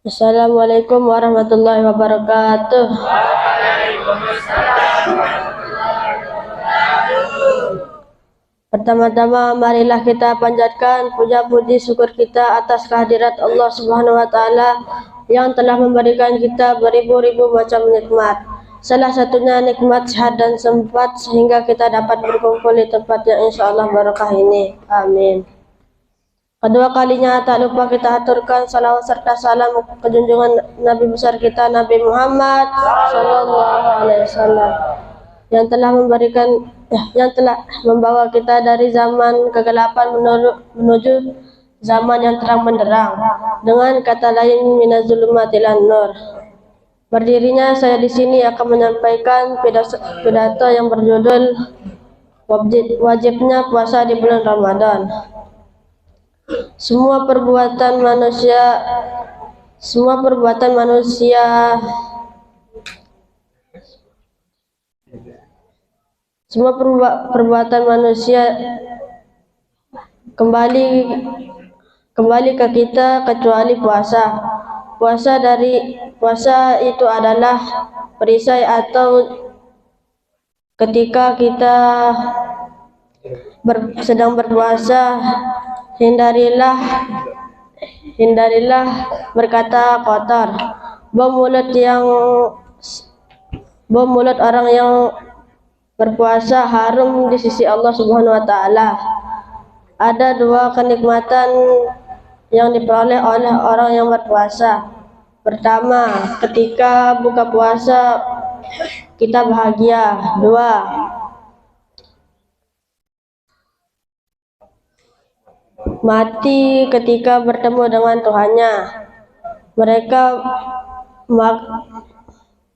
Assalamualaikum warahmatullahi wabarakatuh. Pertama-tama marilah kita panjatkan puja puji syukur kita atas kehadirat Allah Subhanahu wa taala yang telah memberikan kita beribu-ribu macam nikmat. Salah satunya nikmat sehat dan sempat sehingga kita dapat berkumpul di tempat yang insyaallah barokah ini. Amin. Kedua kalinya tak lupa kita aturkan salawat serta salam ke junjungan Nabi besar kita Nabi Muhammad Sallallahu Alaihi Wasallam yang telah membawa kita dari zaman kegelapan menuju zaman yang terang benderang, dengan kata lain minaz-zulumati ilan nur. Berdirinya saya di sini akan menyampaikan pidato yang berjudul wajibnya puasa di bulan Ramadan. Semua perbuatan manusia kembali ke kita kecuali puasa. Puasa itu adalah perisai atau ketika kita sedang berpuasa, hindarilah berkata kotor. Bau mulut orang yang berpuasa harum di sisi Allah Subhanahu wa taala. Ada dua kenikmatan yang diperoleh oleh orang yang berpuasa. Pertama, ketika buka puasa kita bahagia. Dua, mati ketika bertemu dengan Tuhannya.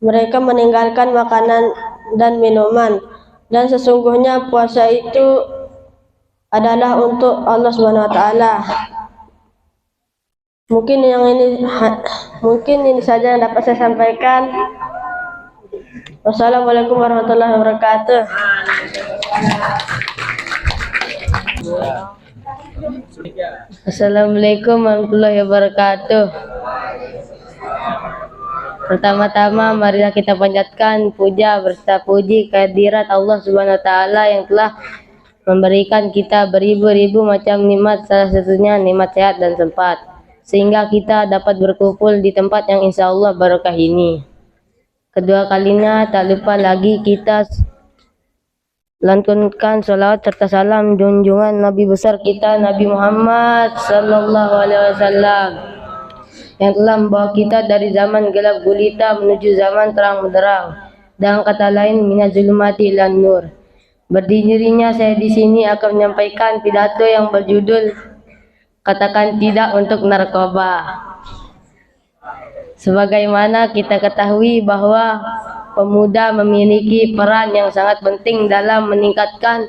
Mereka meninggalkan makanan dan minuman, dan sesungguhnya puasa itu adalah untuk Allah Subhanahu wa taala. Mungkin ini saja yang dapat saya sampaikan. Wassalamualaikum warahmatullahi wabarakatuh. Assalamualaikum warahmatullahi wabarakatuh. Pertama-tama marilah kita panjatkan puja berserta puji kehadirat Allah Subhanahu wa taala yang telah memberikan kita beribu-ribu macam nikmat, salah satunya nikmat sehat dan sempat, sehingga kita dapat berkumpul di tempat yang insyaallah barokah ini. Kedua kalinya tak lupa lagi kita lantunkan salawat serta salam junjungan Nabi besar kita Nabi Muhammad Sallallahu Alaihi Wasallam yang telah membawa kita dari zaman gelap gulita menuju zaman terang benderang, dengan kata lain minaz-zulumati ilan nur. Berdirinya saya di sini akan menyampaikan pidato yang berjudul katakan tidak untuk narkoba. Sebagaimana kita ketahui bahwa pemuda memiliki peran yang sangat penting dalam meningkatkan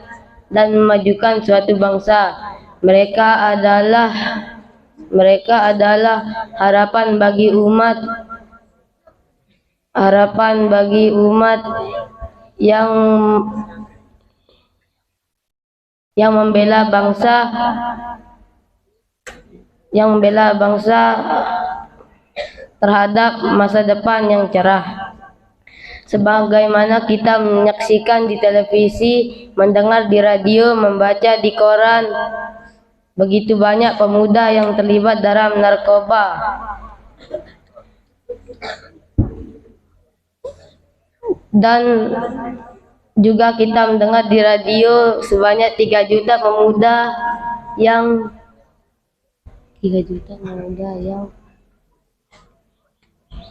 dan memajukan suatu bangsa. Mereka adalah harapan bagi umat yang membela bangsa terhadap masa depan yang cerah. Sebagaimana kita menyaksikan di televisi, mendengar di radio, membaca di koran, begitu banyak pemuda yang terlibat dalam narkoba. Dan juga kita mendengar di radio sebanyak 3 juta pemuda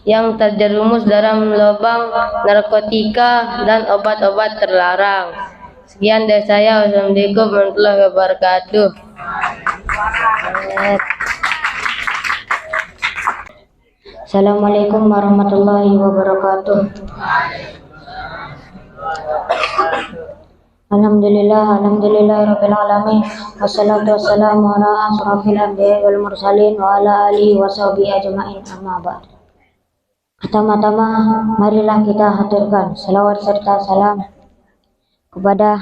yang terjerumus dalam lubang narkotika dan obat-obat terlarang. Sekian dari saya. Wassalamualaikum warahmatullahi wabarakatuh. Assalamualaikum warahmatullahi wabarakatuh. Alhamdulillah rabbil alamin. Wassalatu wassalamu ala asrafil anbiya'i wal mursalin wa ala alihi wa sahbihi ajma'in, amma ba'd. Pertama-tama marilah kita haturkan salawat serta salam kepada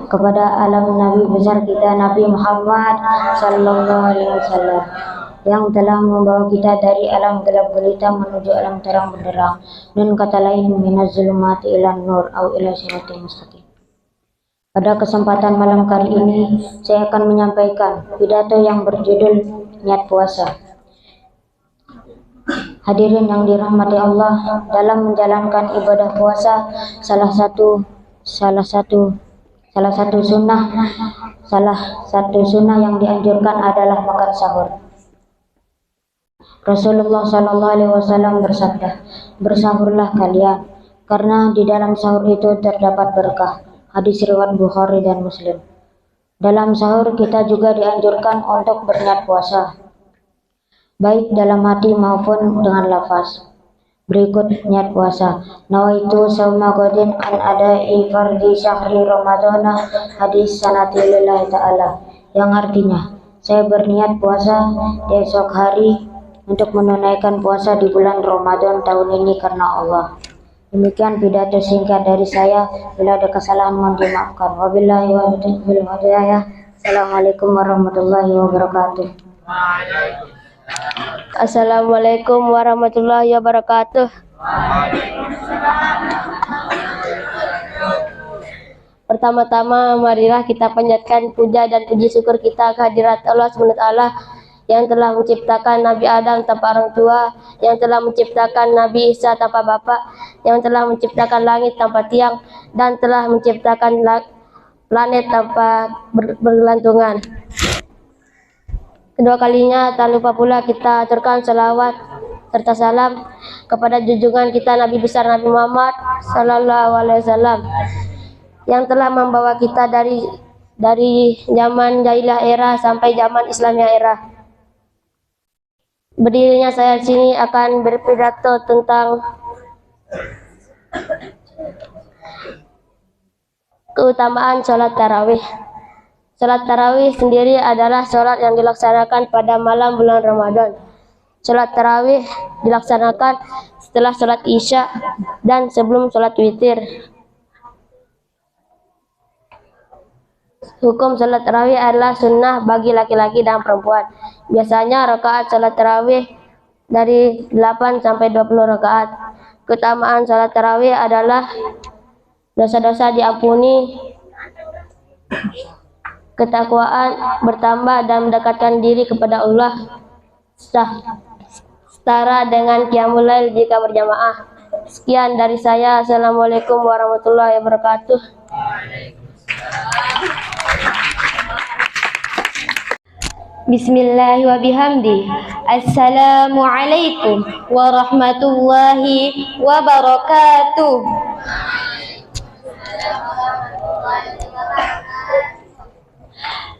kepada alam Nabi besar kita Nabi Muhammad sallallahu alaihi wasallam yang telah membawa kita dari alam gelap gulita menuju alam terang benderang, dan kata lain minaz zulumati ilan nur au ila siratal mustaqim. Pada kesempatan malam kali ini saya akan menyampaikan pidato yang berjudul niat puasa. Hadirin yang dirahmati Allah, dalam menjalankan ibadah puasa salah satu sunnah yang dianjurkan adalah makan sahur. Rasulullah Shallallahu Alaihi Wasallam bersabda, bersahurlah kalian, karena di dalam sahur itu terdapat berkah. Hadis riwayat Bukhari dan Muslim. Dalam sahur kita juga dianjurkan untuk berniat puasa, baik dalam hati maupun dengan lafaz. Berikut niat puasa. Nawaitu sauma godin an adai fardhi syahri ramadhana hadis sanati lillahi ta'ala, yang artinya saya berniat puasa di esok hari untuk menunaikan puasa di bulan Ramadan tahun ini karena Allah. Demikian pidato singkat dari saya. Bila ada kesalahan mohon dimaafkan. Wabillahi wabillahil hidayah. Assalamualaikum warahmatullahi wabarakatuh. Assalamualaikum warahmatullahi wabarakatuh. Pertama-tama marilah kita panjatkan puja dan puji syukur kita kehadirat Allah SWT yang telah menciptakan Nabi Adam tanpa orang tua, yang telah menciptakan Nabi Isa tanpa bapak, yang telah menciptakan langit tanpa tiang, dan telah menciptakan planet tanpa bergelantungan. Kedua kalinya tak lupa pula kita aturkan salawat serta salam kepada junjungan kita Nabi besar Nabi Muhammad Sallallahu Alaihi Wasallam yang telah membawa kita dari zaman jahiliyah era sampai zaman Islamiyah era. Berdirinya saya di sini akan berpidato tentang keutamaan sholat tarawih. Sholat tarawih sendiri adalah sholat yang dilaksanakan pada malam bulan Ramadan. Sholat tarawih dilaksanakan setelah sholat isya dan sebelum sholat witir. Hukum sholat tarawih adalah sunnah bagi laki-laki dan perempuan. Biasanya rakaat sholat tarawih dari 8 sampai 20 rakaat. Keutamaan sholat tarawih adalah dosa-dosa diampuni, ketakwaan bertambah dan mendekatkan diri kepada Allah, setara dengan qiyamul lail jika berjamaah. Sekian dari saya. Assalamualaikum warahmatullahi wabarakatuh. Bismillahi wa bihamdi. Assalamualaikum warahmatullahi wabarakatuh.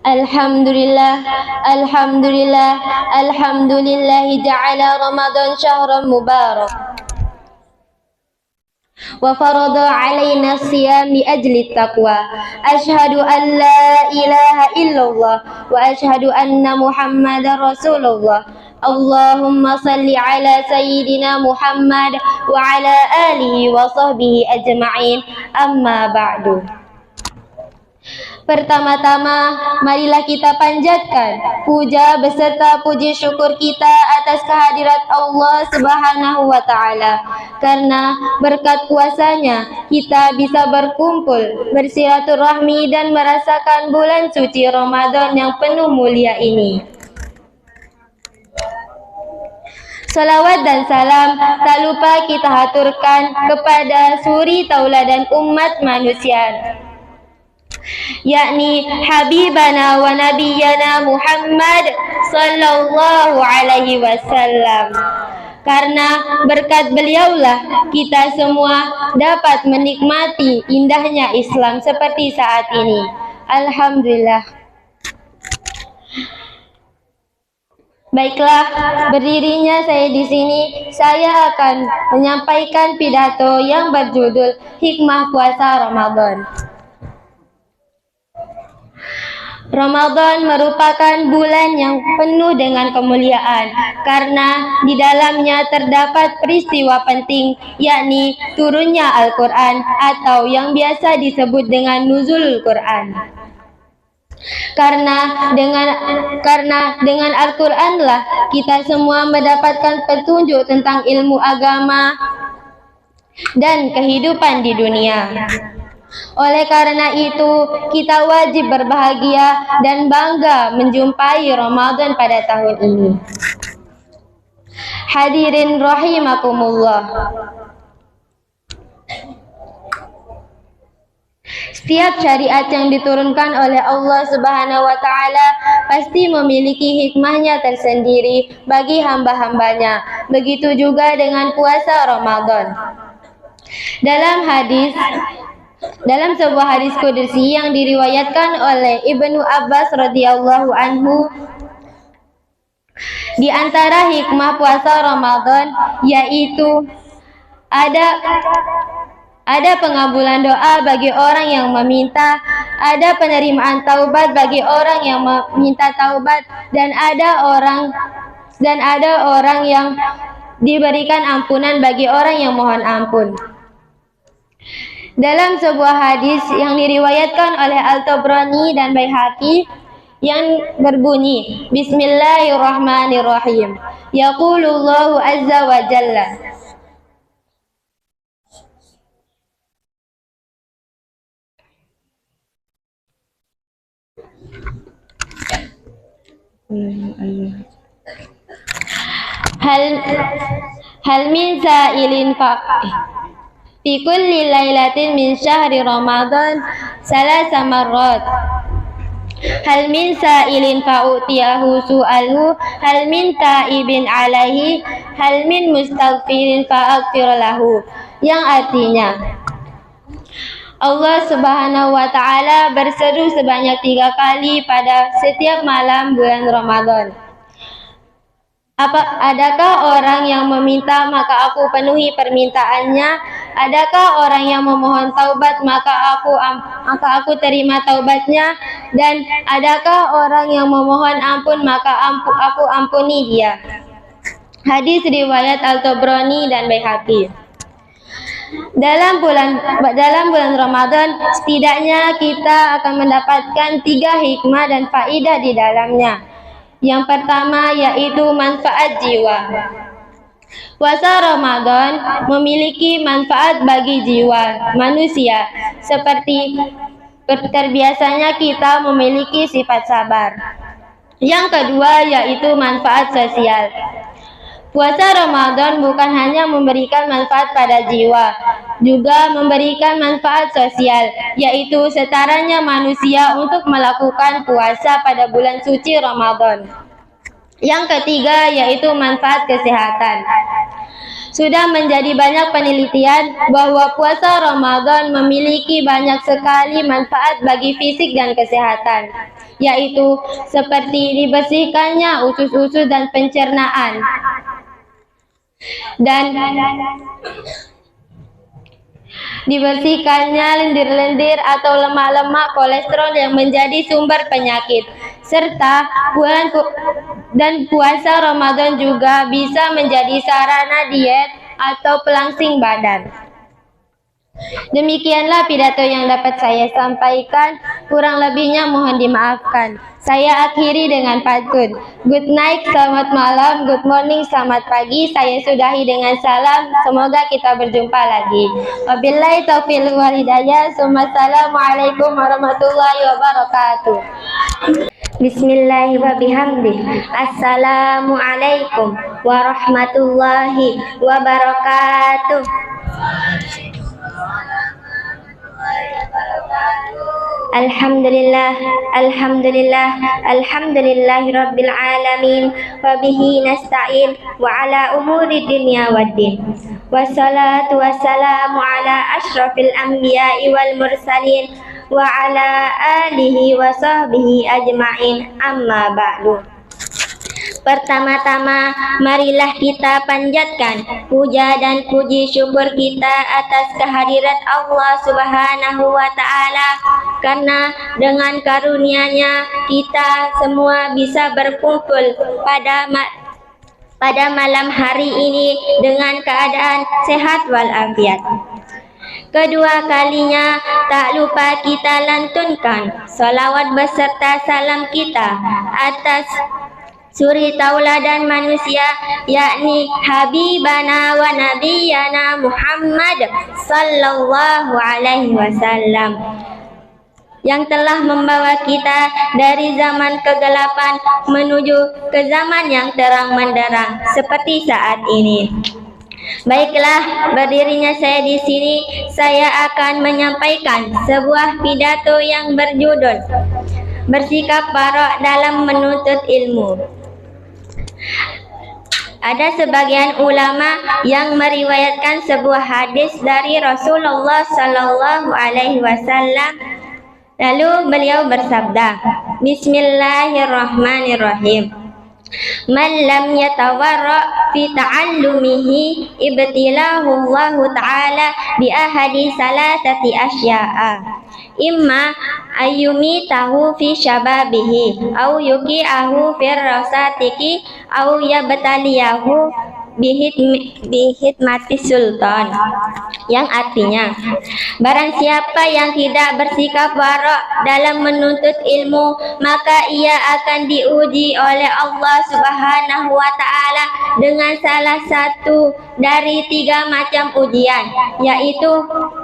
Alhamdulillah, alhamdulillah, alhamdulillah ja'ala Ramadan syahran mubarak wa farada alaina siyam li ajli taqwa. Asyhadu an la ilaha illallah wa asyhadu anna Muhammadar Rasulullah. Allahumma salli ala sayyidina Muhammad wa ala alihi wa sahbihi ajma'in. Amma ba'du. Pertama-tama, marilah kita panjatkan puja beserta puji syukur kita atas kehadirat Allah Subhanahu wa Ta'ala. Karena berkat kuasanya, kita bisa berkumpul, bersilaturahmi dan merasakan bulan suci Ramadan yang penuh mulia ini. Salawat dan salam tak lupa kita haturkan kepada suri tauladan umat manusia, yakni Habibana wa Nabiyana Muhammad Sallallahu Alaihi Wasallam. Karena berkat beliaulah kita semua dapat menikmati indahnya Islam seperti saat ini. Alhamdulillah. Baiklah, berdirinya saya di sini, saya akan menyampaikan pidato yang berjudul Hikmah Puasa Ramadan. Ramadan merupakan bulan yang penuh dengan kemuliaan karena di dalamnya terdapat peristiwa penting, yakni turunnya Al-Quran atau yang biasa disebut dengan nuzulul Quran. Karena dengan Al-Quranlah kita semua mendapatkan petunjuk tentang ilmu agama dan kehidupan di dunia. Oleh karena itu, kita wajib berbahagia dan bangga menjumpai Ramadan pada tahun ini. Hadirin rahimakumullah. Setiap syariat yang diturunkan oleh Allah Subhanahu wa Ta'ala pasti memiliki hikmahnya tersendiri bagi hamba-hambanya. Begitu juga dengan puasa Ramadan. Dalam sebuah hadis qudsi yang diriwayatkan oleh Ibnu Abbas radhiyallahu anhu, di antara hikmah puasa Ramadan yaitu ada pengabulan doa bagi orang yang meminta, ada penerimaan taubat bagi orang yang meminta taubat, dan ada orang yang diberikan ampunan bagi orang yang mohon ampun. Dalam sebuah hadis yang diriwayatkan oleh Al-Tabrani dan Baihaqi yang berbunyi, Bismillahirrahmanirrahim. Yaqulullahu azza wa jalla. Hal min sa'ilin fi kulli lailatin min syahri Ramadan salasa marrat. Hal min sa'ilin fa'utiyahu su'alhu, hal min ta'ibin alaihi, hal min mustaghfirin fa'aghfir lahu. Yang artinya, Allah Subhanahu wa Ta'ala berseru sebanyak 3 kali pada setiap malam bulan Ramadan. Adakah orang yang meminta maka aku penuhi permintaannya? Adakah orang yang memohon taubat maka aku terima taubatnya? Dan adakah orang yang memohon ampun maka aku ampuni dia? Hadis riwayat Al-Tabrani dan Baihaqi. Dalam bulan Ramadan setidaknya kita akan mendapatkan 3 hikmah dan faidah di dalamnya. Yang pertama yaitu manfaat jiwa. Puasa Ramadan memiliki manfaat bagi jiwa manusia, seperti terbiasanya kita memiliki sifat sabar. Yang kedua yaitu manfaat sosial. Puasa Ramadan bukan hanya memberikan manfaat pada jiwa, juga memberikan manfaat sosial, yaitu setaranya manusia untuk melakukan puasa pada bulan suci Ramadan. Yang ketiga yaitu manfaat kesehatan. Sudah menjadi banyak penelitian bahwa puasa Ramadan memiliki banyak sekali manfaat bagi fisik dan kesehatan, yaitu seperti dibersihkannya usus-usus dan pencernaan, dan dibersihkannya lendir-lendir atau lemak-lemak kolesterol yang menjadi sumber penyakit. Serta puasa Ramadan juga bisa menjadi sarana diet atau pelangsing badan. Demikianlah pidato yang dapat saya sampaikan, kurang lebihnya mohon dimaafkan. Saya akhiri dengan pantun. Good night, selamat malam, good morning, selamat pagi. Saya sudahi dengan salam, semoga kita berjumpa lagi. Wabillahi taufiq wal hidayah. Assalamualaikum warahmatullahi wabarakatuh. Bismillahi wa bihamdih. Assalamualaikum warahmatullahi wabarakatuh. Alhamdulillah, alhamdulillahi rabbil alamin, wa bihi nasta'in, wa ala umuri dunya waddin. Wassalatu wassalamu ala ashrafil anbiya'i wal mursalin, wa ala alihi wa sahbihi ajma'in, amma ba'du. Pertama-tama, marilah kita panjatkan puja dan puji syukur kita atas kehadirat Allah Subhanahu wa Ta'ala karena dengan karunia-Nya kita semua bisa berkumpul pada malam hari ini dengan keadaan sehat walafiat. Kedua kalinya tak lupa kita lantunkan salawat beserta salam kita atas suri tauladan manusia, yakni Habibana wa Nabiyana Muhammad sallallahu alaihi wasallam, yang telah membawa kita dari zaman kegelapan menuju ke zaman yang terang menderang seperti saat ini. Baiklah, berdirinya saya di sini, saya akan menyampaikan sebuah pidato yang berjudul Bersikap Warok dalam Menuntut Ilmu. Ada sebagian ulama yang meriwayatkan sebuah hadis dari Rasulullah Sallallahu Alaihi Wasallam. Lalu beliau bersabda, Bismillahirrahmanirrahim. Man lam yatawarra fi ta'allumihi ibtilahu Allah Ta'ala bi ahadi salatati asya'a. Imma ayyumitahu fi syababihi au yuqi'ahu fi rasatiki au yabtaliyahu bihidmati sultan, yang artinya barang siapa yang tidak bersikap warok dalam menuntut ilmu, maka ia akan diuji oleh Allah Subhanahu wa Ta'ala dengan salah satu dari 3 macam ujian, yaitu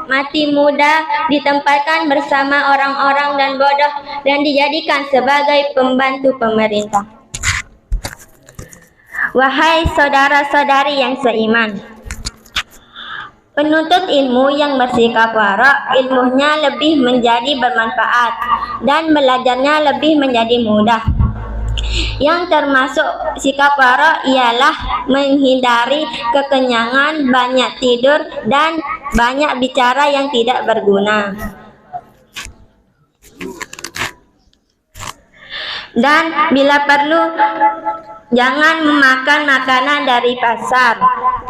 mati muda, ditempatkan bersama orang-orang dan bodoh, dan dijadikan sebagai pembantu pemerintah. Wahai saudara-saudari yang seiman, penuntut ilmu yang bersikap warok, ilmunya lebih menjadi bermanfaat dan belajarnya lebih menjadi mudah. Yang termasuk sikap warok ialah menghindari kekenyangan, banyak tidur, dan banyak bicara yang tidak berguna. Dan bila perlu, jangan memakan makanan dari pasar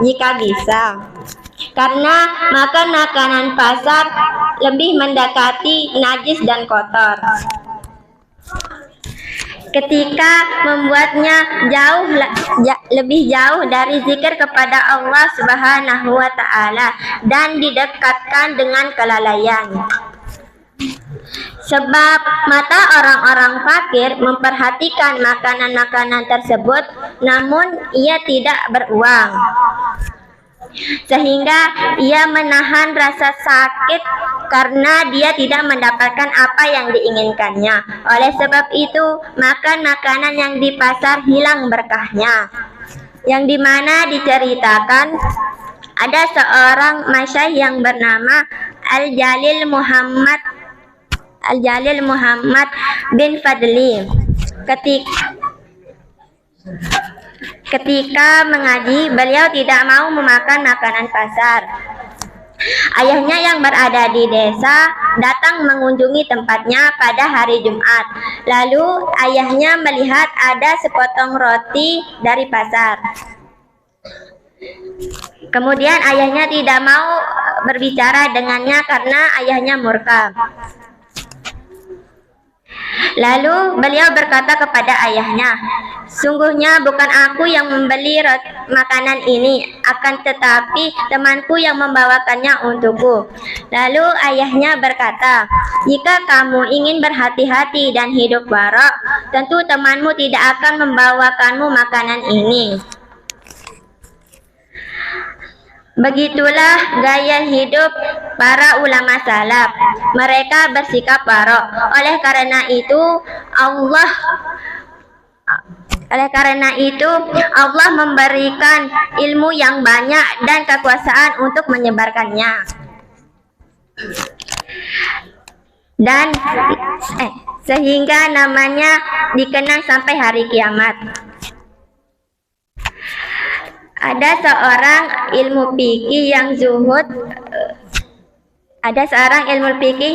jika bisa, karena makan makanan pasar lebih mendekati najis dan kotor. Ketika membuatnya lebih jauh dari zikir kepada Allah Subhanahu wa Ta'ala dan didekatkan dengan kelalaian. Sebab mata orang-orang fakir memperhatikan makanan-makanan tersebut, namun ia tidak beruang, sehingga ia menahan rasa sakit karena dia tidak mendapatkan apa yang diinginkannya. Oleh sebab itu, makan makanan yang di pasar hilang berkahnya. Yang dimana diceritakan ada seorang masyayikh yang bernama Al-Jalil Muhammad bin Fadli. Ketika mengaji, beliau tidak mau memakan makanan pasar. Ayahnya yang berada di desa datang mengunjungi tempatnya pada hari Jumat. Lalu ayahnya melihat ada sepotong roti dari pasar. Kemudian ayahnya tidak mau berbicara dengannya karena ayahnya murka. Lalu beliau berkata kepada ayahnya, sungguhnya bukan aku yang membeli makanan ini, akan tetapi temanku yang membawakannya untukku. Lalu ayahnya berkata, jika kamu ingin berhati-hati dan hidup warok, tentu temanmu tidak akan membawakanmu makanan ini. Begitulah gaya hidup para ulama salaf. Mereka bersikap warok. Oleh karena itu Allah memberikan ilmu yang banyak dan kekuasaan untuk menyebarkannya. Dan sehingga namanya dikenang sampai hari kiamat. Ada seorang ilmu fikih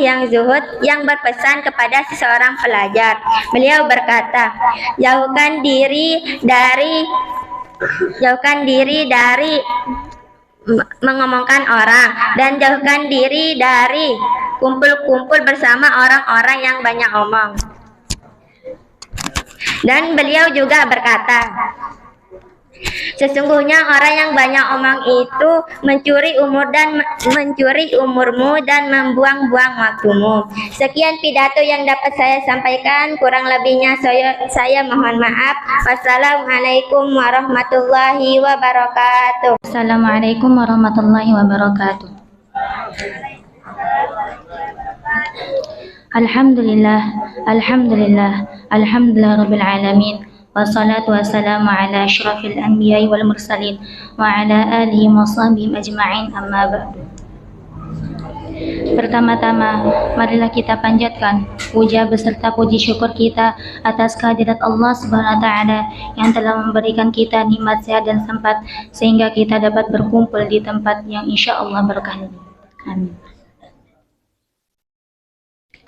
yang zuhud yang berpesan kepada seseorang pelajar. Beliau berkata, jauhkan diri dari mengomongkan orang, dan jauhkan diri dari kumpul-kumpul bersama orang-orang yang banyak omong. Dan beliau juga berkata, sesungguhnya orang yang banyak omong itu mencuri umurmu dan membuang-buang waktumu. Sekian pidato yang dapat saya sampaikan, kurang lebihnya saya mohon maaf. Wassalamualaikum warahmatullahi wabarakatuh. Assalamualaikum warahmatullahi wabarakatuh. Alhamdulillah, alhamdulillah, alhamdulillah rabbil alamin. Wassalatu wassalamu ala asyrafil anbiya'i wal mursalin wa ala alihi wa sahbihi ajma'in, amma ba'du. Pertama-tama, marilah kita panjatkan puja beserta puji syukur kita atas kehadirat Allah Subhanahu wa taala yang telah memberikan kita nikmat sehat dan sempat sehingga kita dapat berkumpul di tempat yang insyaallah berkah ini. Amin.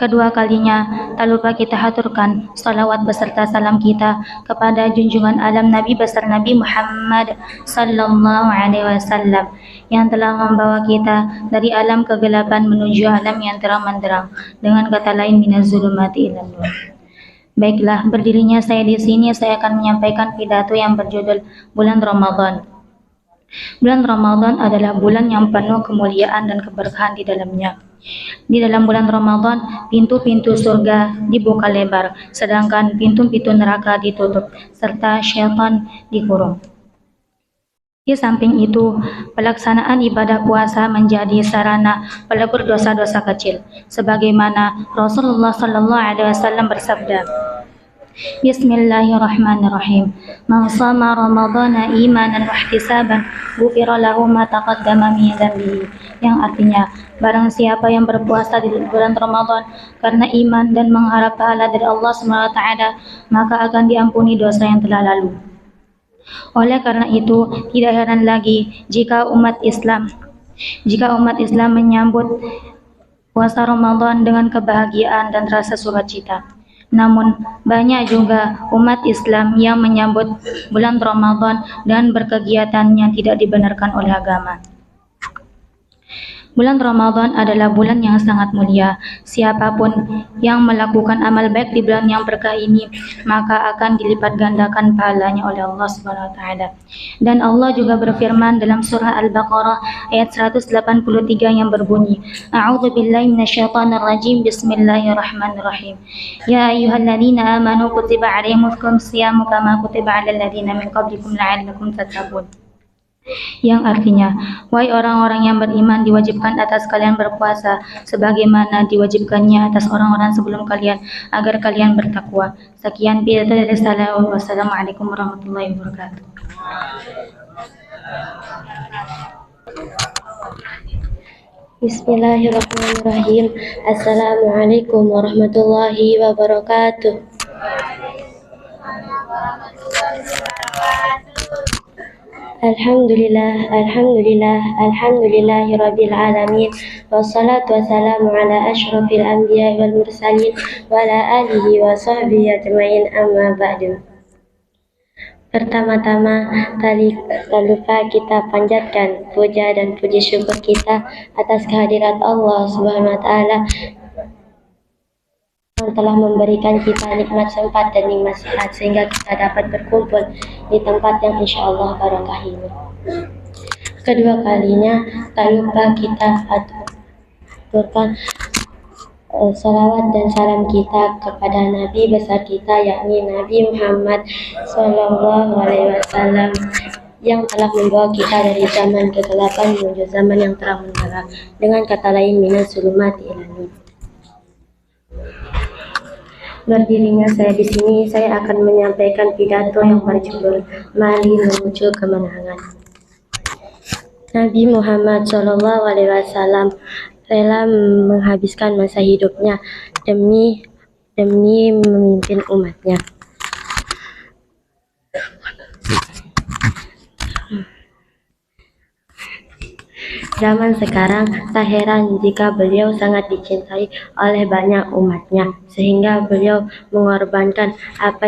Kedua kalinya, tak lupa kita haturkan salawat beserta salam kita kepada junjungan alam Nabi besar Nabi Muhammad sallallahu alaihi wasallam yang telah membawa kita dari alam kegelapan menuju alam yang terang benderang, dengan kata lain minaz zulumati ilan nur. Baiklah, berdirinya saya di sini, saya akan menyampaikan pidato yang berjudul Bulan Ramadan. Bulan Ramadan adalah bulan yang penuh kemuliaan dan keberkahan di dalamnya. Di dalam bulan Ramadan, pintu-pintu surga dibuka lebar, sedangkan pintu-pintu neraka ditutup, serta syaitan dikurung. Di samping itu, pelaksanaan ibadah puasa menjadi sarana pelebur dosa-dosa kecil, sebagaimana Rasulullah SAW bersabda, Bismillahirrahmanirrahim. Man shama Ramadhana imanan wa ihtisaban, ghufira lahu ma taqaddama min dhanbihi. Yang artinya, barang siapa yang berpuasa di bulan Ramadan karena iman dan mengharap pahala dari Allah SWT, maka akan diampuni dosa yang telah lalu. Oleh karena itu, tidak heran lagi jika umat Islam menyambut puasa Ramadan dengan kebahagiaan dan rasa sukacita. Namun, banyak juga umat Islam yang menyambut bulan Ramadan dan berkegiatan yang tidak dibenarkan oleh agama. Bulan Ramadan adalah bulan yang sangat mulia. Siapapun yang melakukan amal baik di bulan yang berkah ini, maka akan dilipat gandakan pahalanya oleh Allah Subhanahu wa taala. Dan Allah juga berfirman dalam surah Al-Baqarah ayat 183 yang berbunyi, A'udzu billahi minasyaitonir rajim. Bismillahirrahmanirrahim. Ya ayyuhalladzina amanu kutiba 'alaikumus shayamu kama kutiba 'alal ladzina min qablikum la'allakum tattaqun. Yang artinya, wahai orang-orang yang beriman, diwajibkan atas kalian berpuasa sebagaimana diwajibkannya atas orang-orang sebelum kalian agar kalian bertakwa. Sekian pidato dari saya. Wassalamualaikum warahmatullahi wabarakatuh. Bismillahirrahmanirrahim. Assalamualaikum warahmatullahi wabarakatuh. Alhamdulillah, alhamdulillah, alhamdulillahirabbil alamin. Wassalatu wassalamu ala asyrafil anbiya'i wal mursalin wa ala alihi wa sahbihi ajma'in, amma ba'du. Pertama-tama, tak lupa kita panjatkan puja dan puji syukur kita atas kehadirat Allah Subhanahu wa taala yang telah memberikan kita nikmat sempat dan nikmat sehat sehingga kita dapat berkumpul di tempat yang insyaallah barakah ini. Kedua kalinya, tak lupa kita aturkan salawat dan salam kita kepada Nabi besar kita, yakni Nabi Muhammad Sallallahu Alaihi Wasallam, yang telah membawa kita dari zaman kegelapan menuju zaman yang terang benderang, dengan kata lain minas zulumati ilan nur. Berdirinya saya di sini, saya akan menyampaikan pidato yang berjudul Mari Menuju Kemenangan. Nabi Muhammad Shallallahu Alaihi Wasallam rela menghabiskan masa hidupnya demi memimpin umatnya. Zaman sekarang, tak heran jika beliau sangat dicintai oleh banyak umatnya, sehingga beliau mengorbankan apa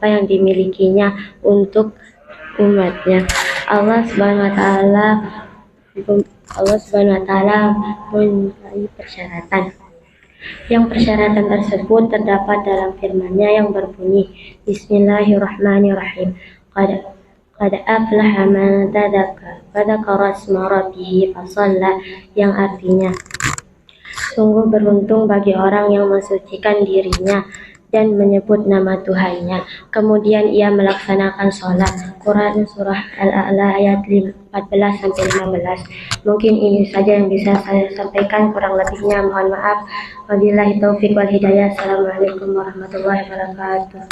yang dimilikinya untuk umatnya. Allah Subhanahu wa taala Allah Subhanahu wa taala mempunyai persyaratan. Yang persyaratan tersebut terdapat dalam firman-Nya yang berbunyi Bismillahirrahmanirrahim. Qad aflaha man dzakara isma rabbih fasalla, yang artinya sungguh beruntung bagi orang yang mensucikan dirinya dan menyebut nama Tuhannya, kemudian ia melaksanakan sholat. Quran Surah Al-A'la ayat 14-15. Mungkin ini saja yang bisa saya sampaikan, kurang lebihnya mohon maaf. Wabillahi taufiq wal hidayah. Assalamualaikum warahmatullahi wabarakatuh.